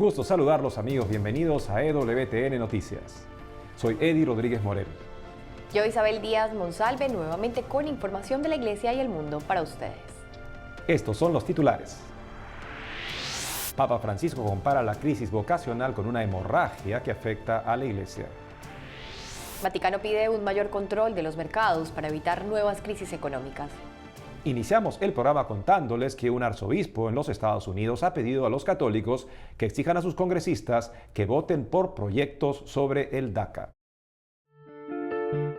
gusto saludarlos, amigos. Bienvenidos a EWTN Noticias. Soy Eddie Rodríguez Morel. Yo, Isabel Díaz Monsalve, nuevamente con información de la Iglesia y el mundo para ustedes. Estos son los titulares. Papa Francisco compara la crisis vocacional con una hemorragia que afecta a la Iglesia. Vaticano pide un mayor control de los mercados para evitar nuevas crisis económicas. Iniciamos el programa contándoles que un arzobispo en los Estados Unidos ha pedido a los católicos que exijan a sus congresistas que voten por proyectos sobre el DACA.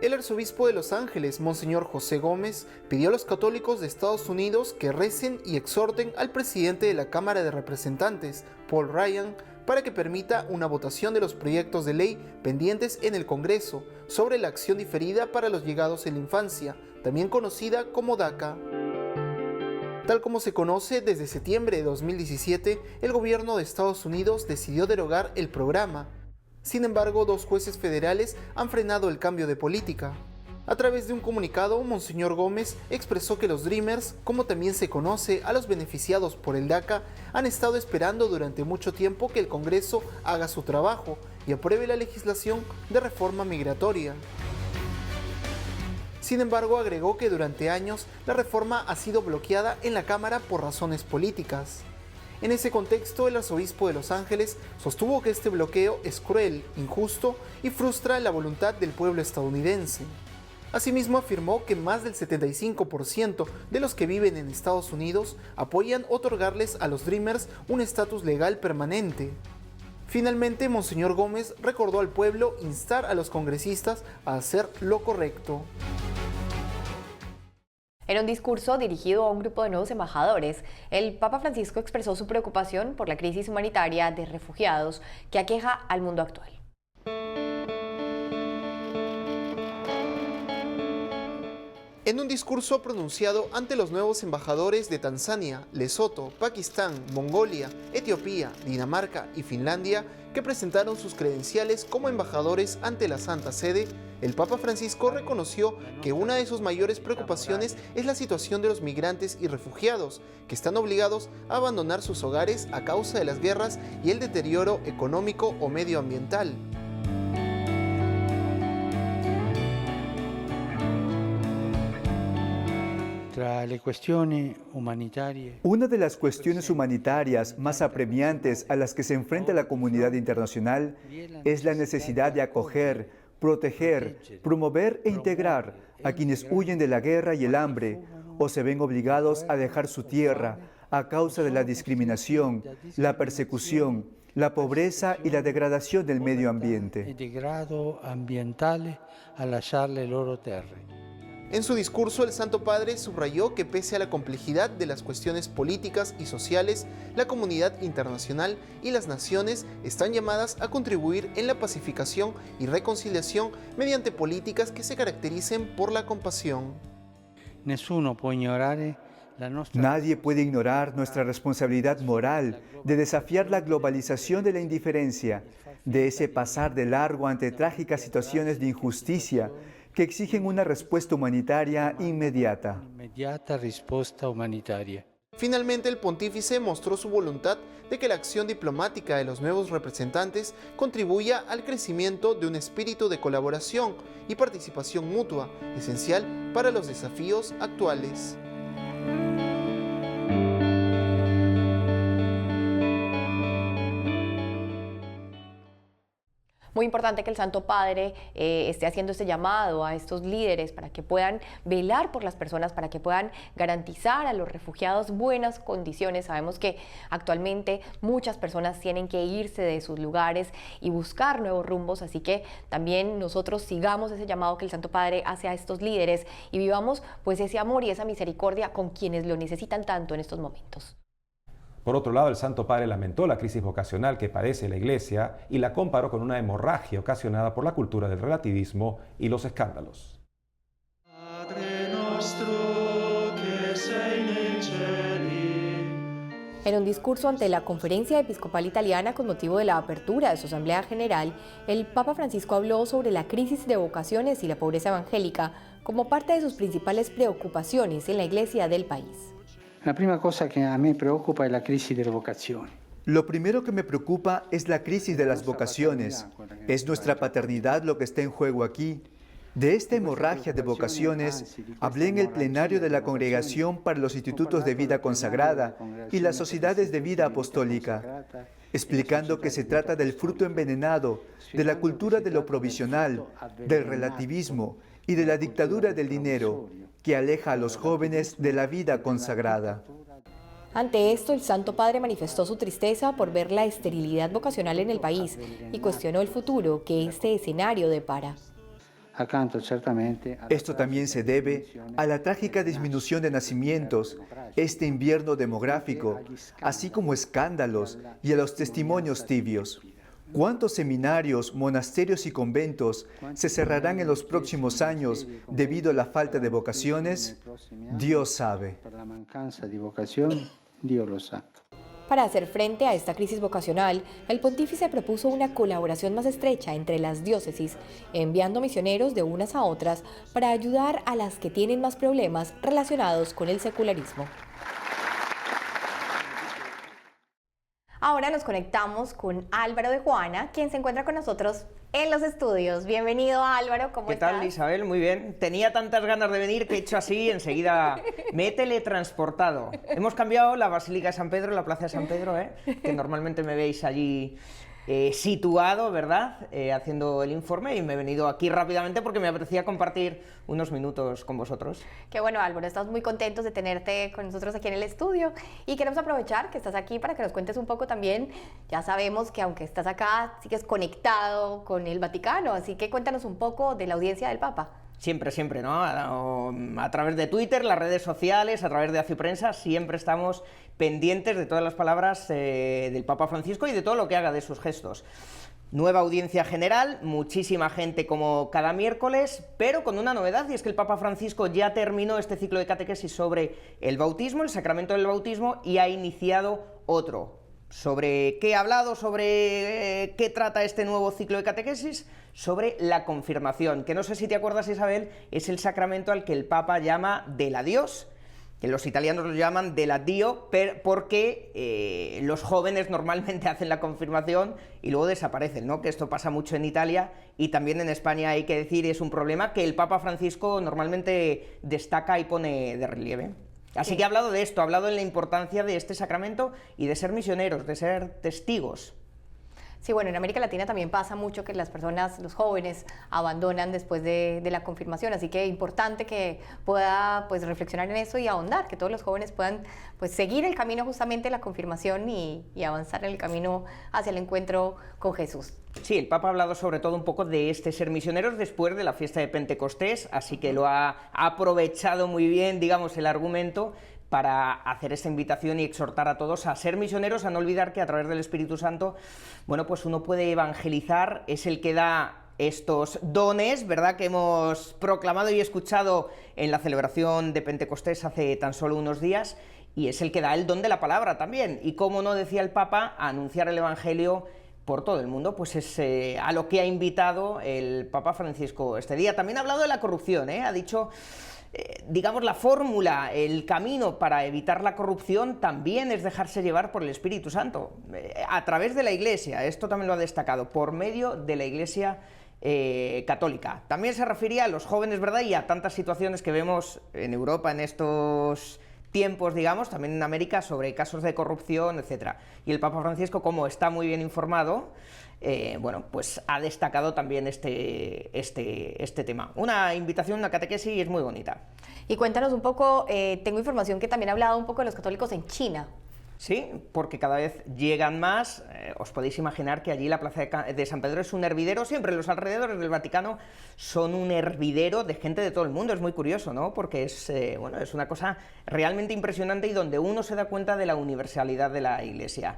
El arzobispo de Los Ángeles, Monseñor José Gómez, pidió a los católicos de Estados Unidos que recen y exhorten al presidente de la Cámara de Representantes, Paul Ryan, para que permita una votación de los proyectos de ley pendientes en el Congreso sobre la acción diferida para los llegados en la infancia, también conocida como DACA. Tal como se conoce, desde septiembre de 2017, el gobierno de Estados Unidos decidió derogar el programa. Sin embargo, dos jueces federales han frenado el cambio de política. A través de un comunicado, Monseñor Gómez expresó que los Dreamers, como también se conoce a los beneficiados por el DACA, han estado esperando durante mucho tiempo que el Congreso haga su trabajo y apruebe la legislación de reforma migratoria. Sin embargo, agregó que durante años la reforma ha sido bloqueada en la Cámara por razones políticas. En ese contexto, el arzobispo de Los Ángeles sostuvo que este bloqueo es cruel, injusto y frustra la voluntad del pueblo estadounidense. Asimismo, afirmó que más del 75% de los que viven en Estados Unidos apoyan otorgarles a los Dreamers un estatus legal permanente. Finalmente, Monseñor Gómez recordó al pueblo instar a los congresistas a hacer lo correcto. En un discurso dirigido a un grupo de nuevos embajadores, el Papa Francisco expresó su preocupación por la crisis humanitaria de refugiados que aqueja al mundo actual. En un discurso pronunciado ante los nuevos embajadores de Tanzania, Lesoto, Pakistán, Mongolia, Etiopía, Dinamarca y Finlandia, que presentaron sus credenciales como embajadores ante la Santa Sede, el Papa Francisco reconoció que una de sus mayores preocupaciones es la situación de los migrantes y refugiados, que están obligados a abandonar sus hogares a causa de las guerras y el deterioro económico o medioambiental. Una de las cuestiones humanitarias más apremiantes a las que se enfrenta la comunidad internacional es la necesidad de acoger, proteger, promover e integrar a quienes huyen de la guerra y el hambre o se ven obligados a dejar su tierra a causa de la discriminación, la persecución, la pobreza y la degradación del medio ambiente. En su discurso, el Santo Padre subrayó que pese a la complejidad de las cuestiones políticas y sociales, la comunidad internacional y las naciones están llamadas a contribuir en la pacificación y reconciliación mediante políticas que se caractericen por la compasión. Nadie puede ignorar nuestra responsabilidad moral de desafiar la globalización de la indiferencia, de ese pasar de largo ante trágicas situaciones de injusticia que exigen una respuesta humanitaria inmediata. Finalmente, el pontífice mostró su voluntad de que la acción diplomática de los nuevos representantes contribuya al crecimiento de un espíritu de colaboración y participación mutua, esencial para los desafíos actuales. Muy importante que el Santo Padre esté haciendo este llamado a estos líderes para que puedan velar por las personas, para que puedan garantizar a los refugiados buenas condiciones. Sabemos que actualmente muchas personas tienen que irse de sus lugares y buscar nuevos rumbos, así que también nosotros sigamos ese llamado que el Santo Padre hace a estos líderes y vivamos pues ese amor y esa misericordia con quienes lo necesitan tanto en estos momentos. Por otro lado, el Santo Padre lamentó la crisis vocacional que padece la Iglesia y la comparó con una hemorragia ocasionada por la cultura del relativismo y los escándalos. En un discurso ante la Conferencia Episcopal Italiana con motivo de la apertura de su Asamblea General, el Papa Francisco habló sobre la crisis de vocaciones y la pobreza evangélica como parte de sus principales preocupaciones en la Iglesia del país. La prima cosa che a me preoccupa è la crisi delle vocazioni. Lo primero que me preocupa es la crisis de las vocaciones. Es nuestra paternidad lo que está en juego aquí. De esta hemorragia de vocaciones hablé en el plenario de la Congregación para los Institutos de Vida Consagrada y las Sociedades de Vida Apostólica, explicando que se trata del fruto envenenado, de la cultura de lo provisional, del relativismo y de la dictadura del dinero, que aleja a los jóvenes de la vida consagrada. Ante esto, el Santo Padre manifestó su tristeza por ver la esterilidad vocacional en el país y cuestionó el futuro que este escenario depara. Esto también se debe a la trágica disminución de nacimientos, este invierno demográfico, así como escándalos y a los testimonios tibios. ¿Cuántos seminarios, monasterios y conventos se cerrarán en los próximos años debido a la falta de vocaciones? Dios sabe. Para hacer frente a esta crisis vocacional, el pontífice propuso una colaboración más estrecha entre las diócesis, enviando misioneros de unas a otras para ayudar a las que tienen más problemas relacionados con el secularismo. Ahora nos conectamos con Álvaro de Juana, quien se encuentra con nosotros en los estudios. Bienvenido, Álvaro, ¿cómo estás? ¿Qué tal, Isabel? Muy bien. Tenía tantas ganas de venir que he hecho así, enseguida me he teletransportado. Hemos cambiado la Basílica de San Pedro, la Plaza de San Pedro, que normalmente me veis allí situado, ¿verdad?, haciendo el informe, y me he venido aquí rápidamente porque me apetecía compartir unos minutos con vosotros. Qué bueno, Álvaro, estamos muy contentos de tenerte con nosotros aquí en el estudio y queremos aprovechar que estás aquí para que nos cuentes un poco también. Ya sabemos que aunque estás acá, sigues conectado con el Vaticano, así que cuéntanos un poco de la audiencia del Papa. Siempre, ¿no? A través de Twitter, las redes sociales, a través de Aciprensa, siempre estamos pendientes de todas las palabras del Papa Francisco y de todo lo que haga, de sus gestos. Nueva audiencia general, muchísima gente como cada miércoles, pero con una novedad, y es que el Papa Francisco ya terminó este ciclo de catequesis sobre el bautismo, el sacramento del bautismo, y ha iniciado otro. ¿Sobre qué ha hablado? ¿Sobre qué trata este nuevo ciclo de catequesis? Sobre la confirmación, que no sé si te acuerdas, Isabel, es el sacramento al que el Papa llama del adiós, que los italianos lo llaman del addio, porque los jóvenes normalmente hacen la confirmación y luego desaparecen, ¿no? Que esto pasa mucho en Italia y también en España, hay que decir, es un problema que el Papa Francisco normalmente destaca y pone de relieve. Así que ha hablado de esto, ha hablado de la importancia de este sacramento y de ser misioneros, de ser testigos. Sí, bueno, en América Latina también pasa mucho que las personas, los jóvenes, abandonan después de la confirmación, así que es importante que pueda pues reflexionar en eso y ahondar, que todos los jóvenes puedan pues seguir el camino justamente de la confirmación y avanzar en el camino hacia el encuentro con Jesús. Sí, el Papa ha hablado sobre todo un poco de este ser misioneros después de la fiesta de Pentecostés, así que lo ha aprovechado muy bien, digamos, el argumento para hacer esta invitación y exhortar a todos a ser misioneros, a no olvidar que a través del Espíritu Santo, bueno, pues uno puede evangelizar, es el que da estos dones, ¿verdad?, que hemos proclamado y escuchado en la celebración de Pentecostés hace tan solo unos días, y es el que da el don de la palabra también, y como no decía el Papa, a anunciar el Evangelio por todo el mundo, pues es a lo que ha invitado el Papa Francisco este día. También ha hablado de la corrupción, ha dicho, digamos, la fórmula, el camino para evitar la corrupción también es dejarse llevar por el Espíritu Santo, a través de la Iglesia, esto también lo ha destacado, por medio de la Iglesia católica. También se refería a los jóvenes, ¿verdad?, y a tantas situaciones que vemos en Europa en estos tiempos, digamos, también en América, sobre casos de corrupción, etcétera. Y el Papa Francisco, como está muy bien informado, bueno, pues ha destacado también este tema. Una invitación, una catequesis, es muy bonita. Y cuéntanos un poco, tengo información que también ha hablado un poco de los católicos en China. Sí, porque cada vez llegan más, os podéis imaginar que allí la Plaza de San Pedro es un hervidero, siempre los alrededores del Vaticano son un hervidero de gente de todo el mundo, es muy curioso, ¿no?, porque es, bueno, es una cosa realmente impresionante y donde uno se da cuenta de la universalidad de la Iglesia.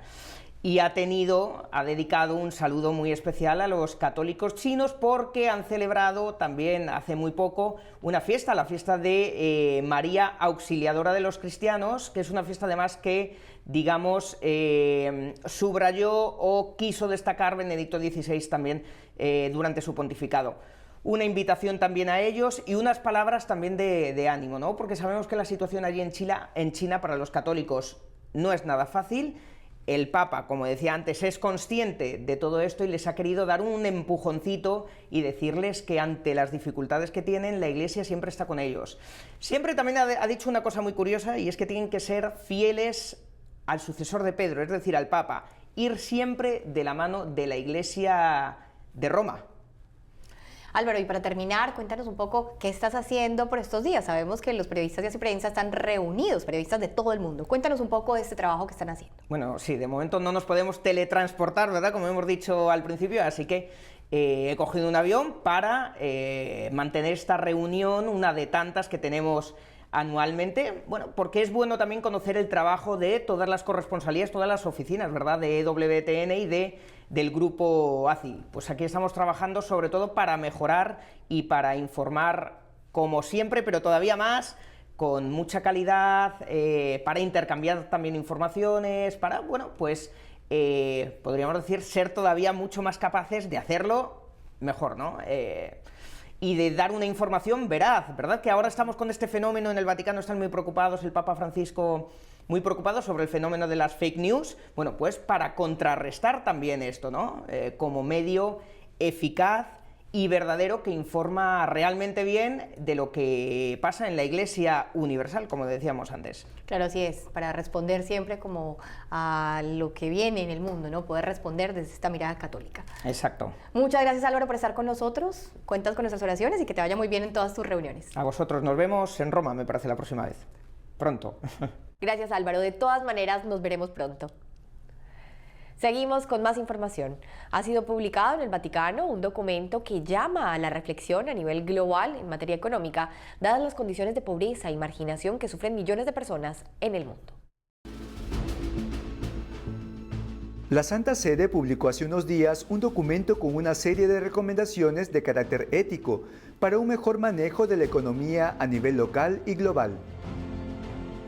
Y ha dedicado un saludo muy especial a los católicos chinos porque han celebrado también hace muy poco una fiesta, la fiesta de María Auxiliadora de los Cristianos, que es una fiesta además que, digamos, subrayó o quiso destacar Benedicto XVI también durante su pontificado. Una invitación también a ellos y unas palabras también de ánimo, ¿no?, porque sabemos que la situación allí en China para los católicos no es nada fácil. el Papa, como decía antes, es consciente de todo esto y les ha querido dar un empujoncito y decirles que ante las dificultades que tienen, la Iglesia siempre está con ellos. Siempre también ha dicho una cosa muy curiosa, y es que tienen que ser fieles al sucesor de Pedro, es decir, al Papa, ir siempre de la mano de la Iglesia de Roma. Álvaro, y para terminar, cuéntanos un poco qué estás haciendo por estos días. Sabemos que los periodistas de Así Prensa están reunidos, periodistas de todo el mundo. Cuéntanos un poco de este trabajo que están haciendo. Bueno, sí, de momento no nos podemos teletransportar, ¿verdad?, como hemos dicho al principio, así que he cogido un avión para mantener esta reunión, una de tantas que tenemos anualmente, bueno, porque es bueno también conocer el trabajo de todas las corresponsalías, todas las oficinas, ¿verdad?, de WTN y del grupo ACI. Pues aquí estamos trabajando sobre todo para mejorar y para informar, como siempre, pero todavía más, con mucha calidad, para intercambiar también informaciones, para, bueno, pues podríamos decir, ser todavía mucho más capaces de hacerlo mejor, ¿no? Y de dar una información veraz, ¿verdad? Que ahora estamos con este fenómeno, en el Vaticano están muy preocupados, el Papa Francisco muy preocupado sobre el fenómeno de las fake news, bueno, pues para contrarrestar también esto, ¿no? Como medio eficaz y verdadero que informa realmente bien de lo que pasa en la Iglesia universal, como decíamos antes. Claro, así es, para responder siempre como a lo que viene en el mundo, ¿no? Poder responder desde esta mirada católica. Exacto. Muchas gracias, Álvaro, por estar con nosotros. Cuentas con nuestras oraciones y que te vaya muy bien en todas tus reuniones. A vosotros, nos vemos en Roma, me parece, la próxima vez. Pronto. Gracias, Álvaro. De todas maneras, nos veremos pronto. Seguimos con más información. Ha sido publicado en el Vaticano un documento que llama a la reflexión a nivel global en materia económica, dadas las condiciones de pobreza y marginación que sufren millones de personas en el mundo. La Santa Sede publicó hace unos días un documento con una serie de recomendaciones de carácter ético para un mejor manejo de la economía a nivel local y global.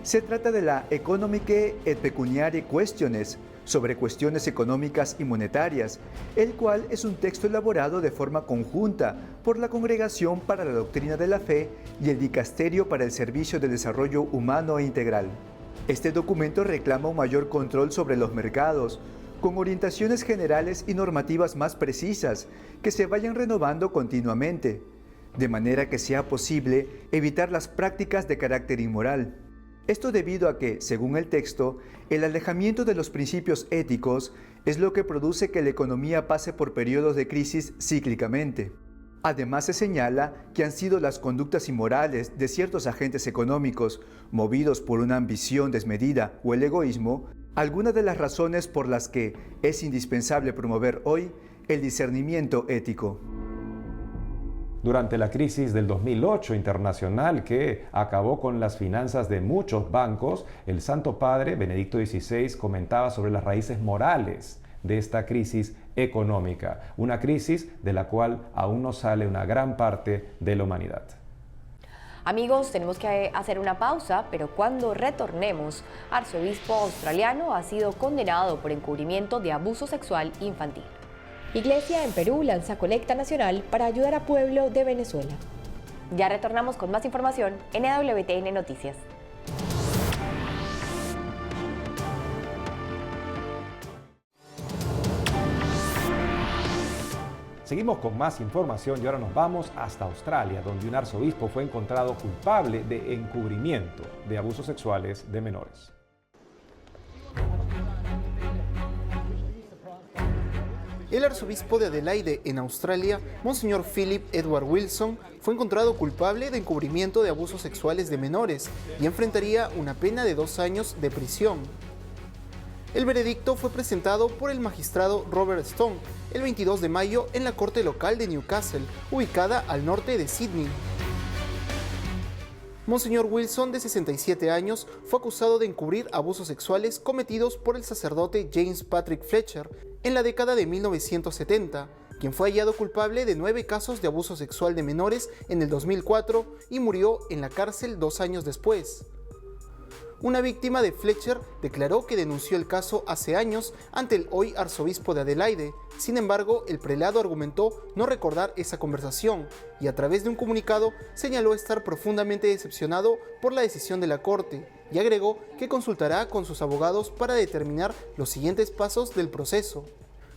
Se trata de la Economiche et Pecuniarie Questiones, sobre cuestiones económicas y monetarias, el cual es un texto elaborado de forma conjunta por la Congregación para la Doctrina de la Fe y el Dicasterio para el Servicio de Desarrollo Humano e Integral. Este documento reclama un mayor control sobre los mercados, con orientaciones generales y normativas más precisas que se vayan renovando continuamente, de manera que sea posible evitar las prácticas de carácter inmoral. Esto debido a que, según el texto, el alejamiento de los principios éticos es lo que produce que la economía pase por periodos de crisis cíclicamente. Además, se señala que han sido las conductas inmorales de ciertos agentes económicos, movidos por una ambición desmedida o el egoísmo, algunas de las razones por las que es indispensable promover hoy el discernimiento ético. Durante la crisis del 2008 internacional que acabó con las finanzas de muchos bancos, el Santo Padre Benedicto XVI comentaba sobre las raíces morales de esta crisis económica, una crisis de la cual aún no sale una gran parte de la humanidad. Amigos, tenemos que hacer una pausa, pero cuando retornemos, arzobispo australiano ha sido condenado por encubrimiento de abuso sexual infantil. Iglesia en Perú lanza colecta nacional para ayudar a pueblo de Venezuela. Ya retornamos con más información en EWTN Noticias. Seguimos con más información y ahora nos vamos hasta Australia, donde un arzobispo fue encontrado culpable de encubrimiento de abusos sexuales de menores. El arzobispo de Adelaide, en Australia, Monseñor Philip Edward Wilson, fue encontrado culpable de encubrimiento de abusos sexuales de menores y enfrentaría una pena de 2 años de prisión. El veredicto fue presentado por el magistrado Robert Stone el 22 de mayo en la corte local de Newcastle, ubicada al norte de Sydney. Monseñor Wilson, de 67 años, fue acusado de encubrir abusos sexuales cometidos por el sacerdote James Patrick Fletcher en la década de 1970, quien fue hallado culpable de 9 casos de abuso sexual de menores en el 2004 y murió en la cárcel 2 años después. Una víctima de Fletcher declaró que denunció el caso hace años ante el hoy arzobispo de Adelaide. Sin embargo, el prelado argumentó no recordar esa conversación y a través de un comunicado señaló estar profundamente decepcionado por la decisión de la corte, y agregó que consultará con sus abogados para determinar los siguientes pasos del proceso.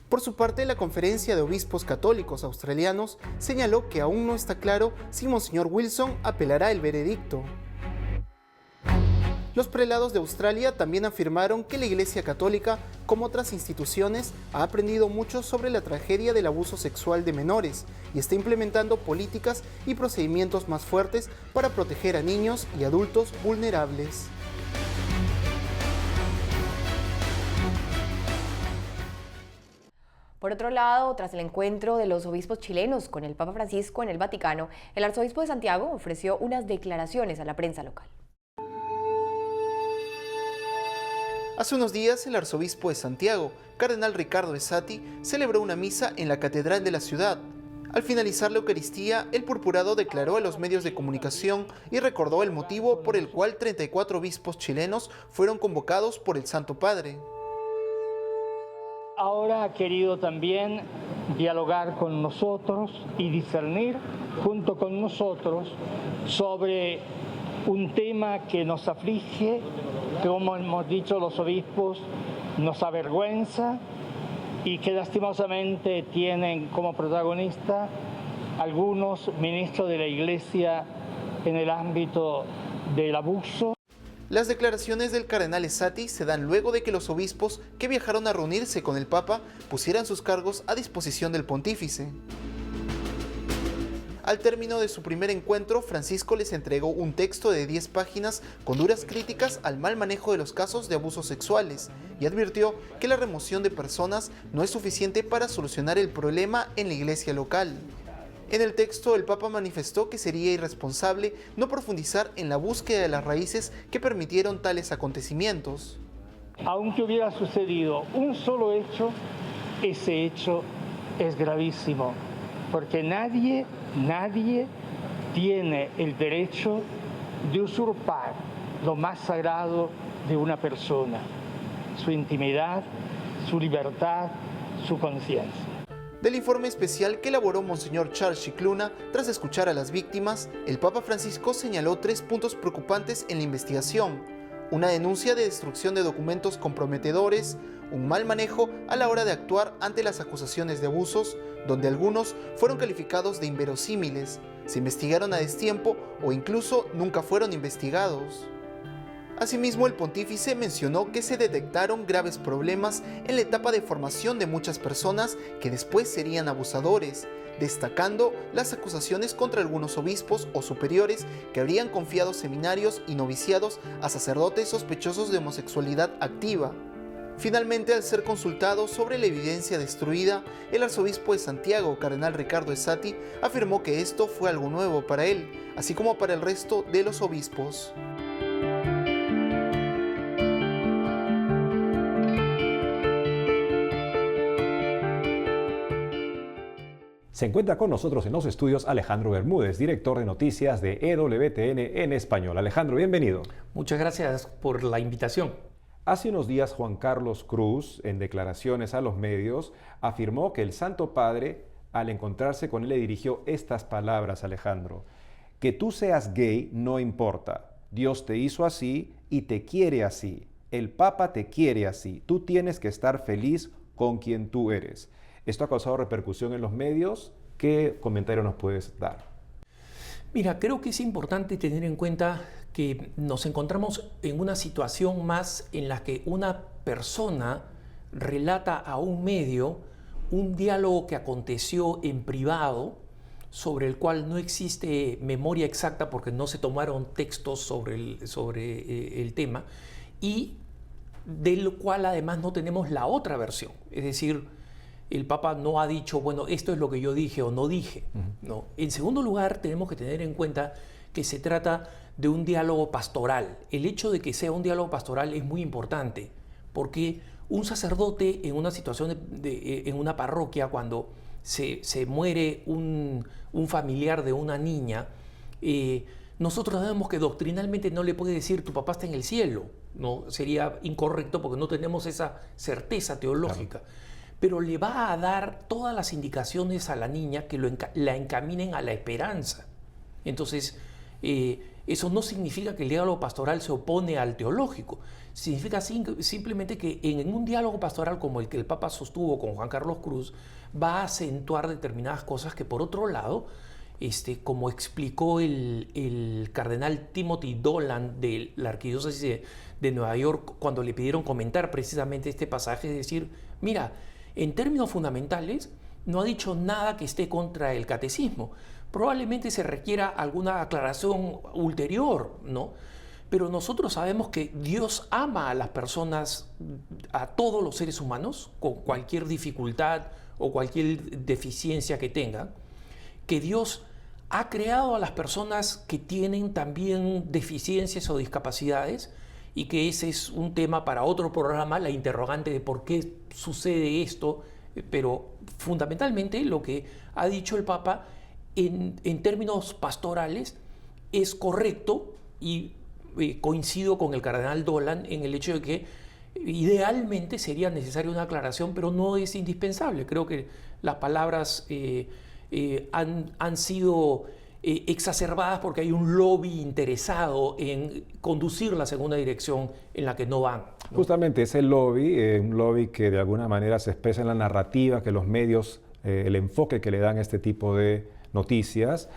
Por su parte, la Conferencia de Obispos Católicos Australianos señaló que aún no está claro si Monseñor Wilson apelará el veredicto. Los prelados de Australia también afirmaron que la Iglesia Católica, como otras instituciones, ha aprendido mucho sobre la tragedia del abuso sexual de menores y está implementando políticas y procedimientos más fuertes para proteger a niños y adultos vulnerables. Por otro lado, tras el encuentro de los obispos chilenos con el Papa Francisco en el Vaticano, el arzobispo de Santiago ofreció unas declaraciones a la prensa local. Hace unos días, el arzobispo de Santiago, cardenal Ricardo Esati, celebró una misa en la catedral de la ciudad. Al finalizar la Eucaristía, el purpurado declaró a los medios de comunicación y recordó el motivo por el cual 34 obispos chilenos fueron convocados por el Santo Padre. Ahora ha querido también dialogar con nosotros y discernir junto con nosotros sobre un tema que nos aflige, que como hemos dicho los obispos, nos avergüenza y que lastimosamente tienen como protagonista algunos ministros de la Iglesia en el ámbito del abuso. Las declaraciones del cardenal Esati se dan luego de que los obispos que viajaron a reunirse con el Papa pusieran sus cargos a disposición del pontífice. Al término de su primer encuentro, Francisco les entregó un texto de 10 páginas con duras críticas al mal manejo de los casos de abusos sexuales y advirtió que la remoción de personas no es suficiente para solucionar el problema en la iglesia local. En el texto, el Papa manifestó que sería irresponsable no profundizar en la búsqueda de las raíces que permitieron tales acontecimientos. Aunque hubiera sucedido un solo hecho, ese hecho es gravísimo, porque nadie tiene el derecho de usurpar lo más sagrado de una persona, su intimidad, su libertad, su conciencia. Del informe especial que elaboró Monseñor Charles Scicluna, tras escuchar a las víctimas, el Papa Francisco señaló 3 puntos preocupantes en la investigación: una denuncia de destrucción de documentos comprometedores, un mal manejo a la hora de actuar ante las acusaciones de abusos, donde algunos fueron calificados de inverosímiles, se investigaron a destiempo o incluso nunca fueron investigados. Asimismo, el pontífice mencionó que se detectaron graves problemas en la etapa de formación de muchas personas que después serían abusadores, destacando las acusaciones contra algunos obispos o superiores que habrían confiado seminarios y noviciados a sacerdotes sospechosos de homosexualidad activa. Finalmente, al ser consultado sobre la evidencia destruida, el arzobispo de Santiago, cardenal Ricardo Esati, afirmó que esto fue algo nuevo para él, así como para el resto de los obispos. Se encuentra con nosotros en los estudios Alejandro Bermúdez, director de noticias de EWTN en español. Alejandro, bienvenido. Muchas gracias por la invitación. Hace unos días Juan Carlos Cruz, en declaraciones a los medios, afirmó que el Santo Padre, al encontrarse con él, le dirigió estas palabras, Alejandro: que tú seas gay no importa, Dios te hizo así y te quiere así, el Papa te quiere así, tú tienes que estar feliz con quien tú eres. Esto ha causado repercusión en los medios. ¿Qué comentario nos puedes dar? Mira, creo que es importante tener en cuenta que nos encontramos en una situación más en la que una persona relata a un medio un diálogo que aconteció en privado, sobre el cual no existe memoria exacta porque no se tomaron textos sobre el tema, y del cual además no tenemos la otra versión. Es decir, el Papa no ha dicho, bueno, esto es lo que yo dije o no dije. No. En segundo lugar, tenemos que tener en cuenta que se trata de un diálogo pastoral. El hecho de que sea un diálogo pastoral es muy importante, porque un sacerdote en una situación en una parroquia, cuando se muere un familiar de una niña, nosotros sabemos que doctrinalmente no le puede decir tu papá está en el cielo. No, sería incorrecto porque no tenemos esa certeza teológica. Claro. Pero le va a dar todas las indicaciones a la niña que la encaminen a la esperanza. Entonces, eso no significa que el diálogo pastoral se opone al teológico. Significa simplemente que en un diálogo pastoral como el que el Papa sostuvo con Juan Carlos Cruz, va a acentuar determinadas cosas que, por otro lado, como explicó el cardenal Timothy Dolan de la Arquidiócesis de Nueva York cuando le pidieron comentar precisamente este pasaje, es decir, mira, en términos fundamentales no ha dicho nada que esté contra el catecismo. Probablemente se requiera alguna aclaración ulterior, ¿no? Pero nosotros sabemos que Dios ama a las personas, a todos los seres humanos, con cualquier dificultad o cualquier deficiencia que tengan, que Dios ha creado a las personas que tienen también deficiencias o discapacidades, y que ese es un tema para otro programa, la interrogante de por qué sucede esto, pero fundamentalmente lo que ha dicho el Papa en términos pastorales es correcto, y coincido con el cardenal Dolan en el hecho de que idealmente sería necesaria una aclaración, pero no es indispensable. Creo que las palabras han sido exacerbadas porque hay un lobby interesado en conducirlas en una dirección en la que no van, ¿no? Justamente ese lobby, un lobby que de alguna manera se expresa en la narrativa que los medios, el enfoque que le dan a este tipo de noticias,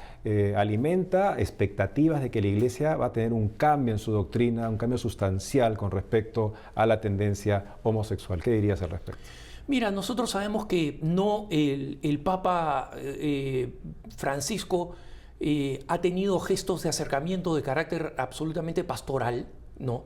alimenta expectativas de que la Iglesia va a tener un cambio en su doctrina, un cambio sustancial con respecto a la tendencia homosexual. ¿Qué dirías al respecto? Mira, nosotros sabemos que no el Papa Francisco ha tenido gestos de acercamiento de carácter absolutamente pastoral, ¿no?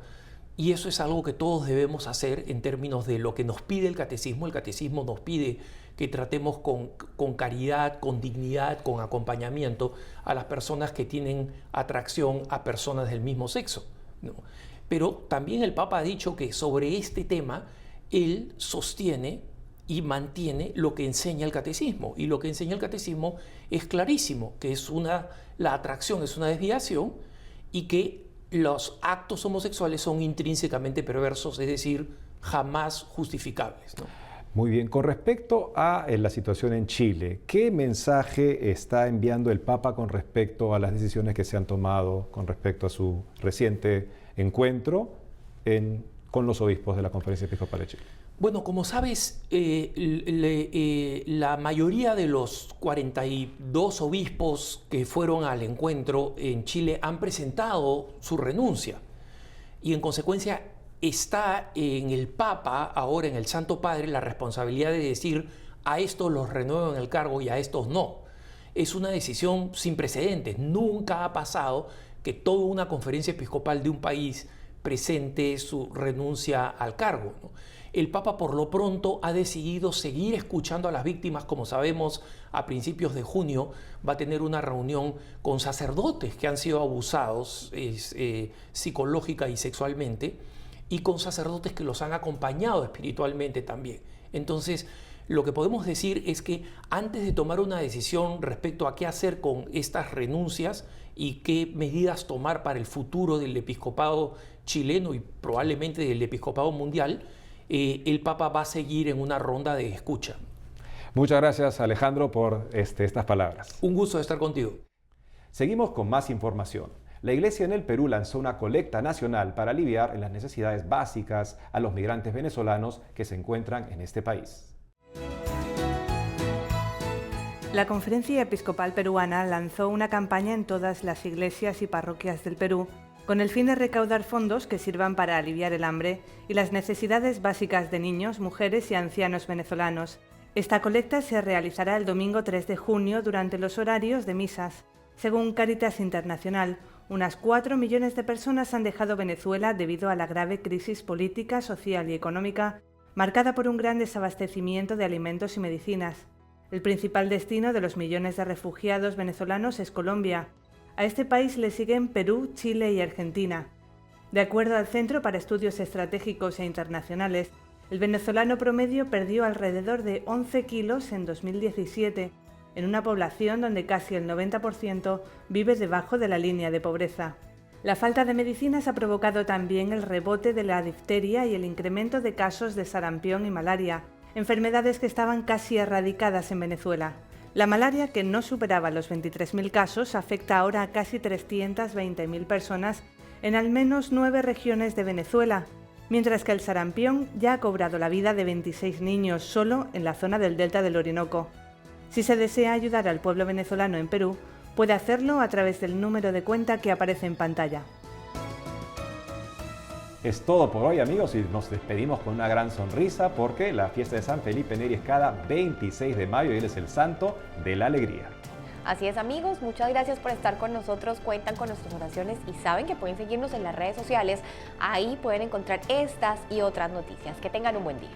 Y eso es algo que todos debemos hacer en términos de lo que nos pide el catecismo. El catecismo nos pide que tratemos con caridad, con dignidad, con acompañamiento a las personas que tienen atracción a personas del mismo sexo, ¿no? Pero también el Papa ha dicho que sobre este tema él sostiene y mantiene lo que enseña el catecismo. Y lo que enseña el catecismo es clarísimo, que es la atracción es una desviación y que los actos homosexuales son intrínsecamente perversos, es decir, jamás justificables, ¿no? Muy bien, con respecto a la situación en Chile, ¿qué mensaje está enviando el Papa con respecto a las decisiones que se han tomado con respecto a su reciente encuentro con los obispos de la Conferencia Episcopal de Chile? Bueno, como sabes, la mayoría de los 42 obispos que fueron al encuentro en Chile han presentado su renuncia, y en consecuencia está en el Papa, ahora en el Santo Padre, la responsabilidad de decir a estos los renuevo en el cargo y a estos no. Es una decisión sin precedentes. Nunca ha pasado que toda una conferencia episcopal de un país presente su renuncia al cargo, ¿no? El Papa por lo pronto ha decidido seguir escuchando a las víctimas. Como sabemos, a principios de junio va a tener una reunión con sacerdotes que han sido abusados psicológica y sexualmente, y con sacerdotes que los han acompañado espiritualmente también. Entonces, lo que podemos decir es que antes de tomar una decisión respecto a qué hacer con estas renuncias y qué medidas tomar para el futuro del episcopado chileno y probablemente del episcopado mundial, el Papa va a seguir en una ronda de escucha. Muchas gracias, Alejandro, por estas palabras. Un gusto de estar contigo. Seguimos con más información. La Iglesia en el Perú lanzó una colecta nacional para aliviar en las necesidades básicas a los migrantes venezolanos que se encuentran en este país. La Conferencia Episcopal Peruana lanzó una campaña en todas las iglesias y parroquias del Perú con el fin de recaudar fondos que sirvan para aliviar el hambre y las necesidades básicas de niños, mujeres y ancianos venezolanos. Esta colecta se realizará el domingo 3 de junio durante los horarios de misas. Según Cáritas Internacional, unas 4 millones de personas han dejado Venezuela debido a la grave crisis política, social y económica, marcada por un gran desabastecimiento de alimentos y medicinas. El principal destino de los millones de refugiados venezolanos es Colombia. A este país le siguen Perú, Chile y Argentina. De acuerdo al Centro para Estudios Estratégicos e Internacionales, el venezolano promedio perdió alrededor de 11 kilos en 2017, en una población donde casi el 90% vive debajo de la línea de pobreza. La falta de medicinas ha provocado también el rebote de la difteria y el incremento de casos de sarampión y malaria, enfermedades que estaban casi erradicadas en Venezuela. La malaria, que no superaba los 23.000 casos, afecta ahora a casi 320.000 personas en al menos 9 regiones de Venezuela, mientras que el sarampión ya ha cobrado la vida de 26 niños solo en la zona del delta del Orinoco. Si se desea ayudar al pueblo venezolano en Perú, puede hacerlo a través del número de cuenta que aparece en pantalla. Es todo por hoy, amigos, y nos despedimos con una gran sonrisa porque la fiesta de San Felipe Neri es cada 26 de mayo y él es el santo de la alegría. Así es, amigos, muchas gracias por estar con nosotros, cuentan con nuestras oraciones y saben que pueden seguirnos en las redes sociales, ahí pueden encontrar estas y otras noticias. Que tengan un buen día.